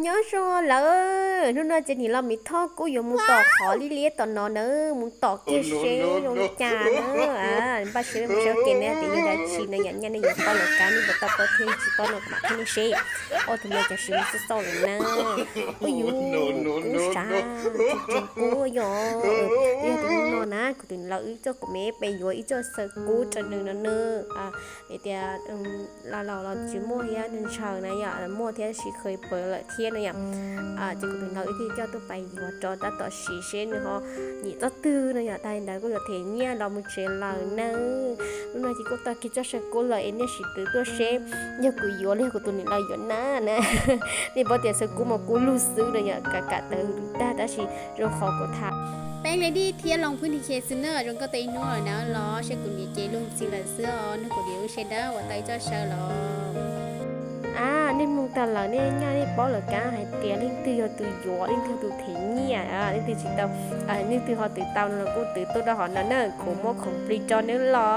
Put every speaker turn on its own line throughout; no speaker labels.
nhớ rồi lỡ nó nói chỉ là mình thọ cô dùng muốn tỏ khó lý lý tỏ nó nữa muốn tỏ kia xe rồi chả nữa à ba xe mình sẽ kia nè thì giờ đã chỉ là nhận nhận này giờ tao là cái mình tao có thêm chỉ tao nó mà thêm xe ô thì mìnhจะซื้อซื้อต่อเลยนะโอ้ยกูสาจริงกูย่อเนี่ยถึงนอนนะกูถึงเราอีเจ้ากูไม่ไปย่ออีเจ้าเสือกูจะหนึ่งนั่นเนอะอ่ะเดี๋ยวเราchỉ mua ya nên chờ này ya mua thế chỉเคยเปิดเลยเที่ยนะya chỉ cóเป็นเราอีที่เจ้าตัวไปอยู่จอตาต่อสีเส้นเขาหนีต่อตื้อนะya tại đó có thể thế nhiaเราไม่เชื่อเราเนอะlúc này chỉ có taคิดจะเชื่อกูเลยเนี่ยสิตื้อตัวเชฟเนี่ยกูย่อเลยกูตัวนี้เราย่อหน้านะนี่พอเดี๋ยวเสือกูมากูรู้สึกนะyaกะตื้อได้สิเราขอกูทำแป้งเลยดิเทียลงพื้นที่เคสเนอร์จงก็เตยนัวนะล้อใช้กุญแจลุงสิละเสื้อนึกว่าเดี๋ยวใช้ได้ว่าไตเจ้าเชอล้อnên mong ta là nên nha nên bỏ là cá hay tiền nên từ từ gió nên từ thế nhỉ nên từ chỉ tao nên từ họ từ tao là cô từ tôi đã hỏi nó nè cũng muaของฟรีจอนึกล้อ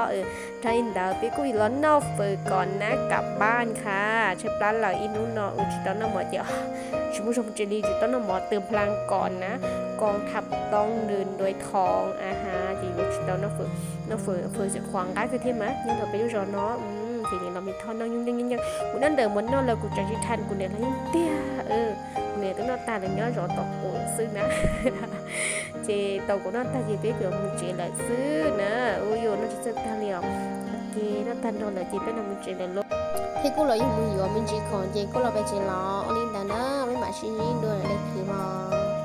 ใช่ดาวพี่กูอีล้อนอกเฟอก่อนนะกลับบ้านค่ะใช่ปลาไหลอินุนอจิตอนน้ำหมดเดี๋ยวชิมุชมเจลีจิตอนน้ำหมดเติมพลังก่อนนะกองทัพต้องเดินโดยทองจิตอนน้ำเฟอจะขวางได้คือเท่ไหมยังเราไปดูจอเนาะthì là mình thon nó nhưng cũng đang đợi muốn nó là cuộc trò chuyện thành của này là những tia này tôi nó ta là nhớ rõ tộc của sư nè chị tàu của nó ta gì biết được mình chỉ là sư nè ôi yo nó chỉ sẽ ta liền chị nó thành rồi là chị biết là mình chỉ là lúc thì cô lợi dụng mình chỉ còn chị cô là phải chỉ lo linh đàn đó mấy bạn suy nghĩ đôi là đây thì mà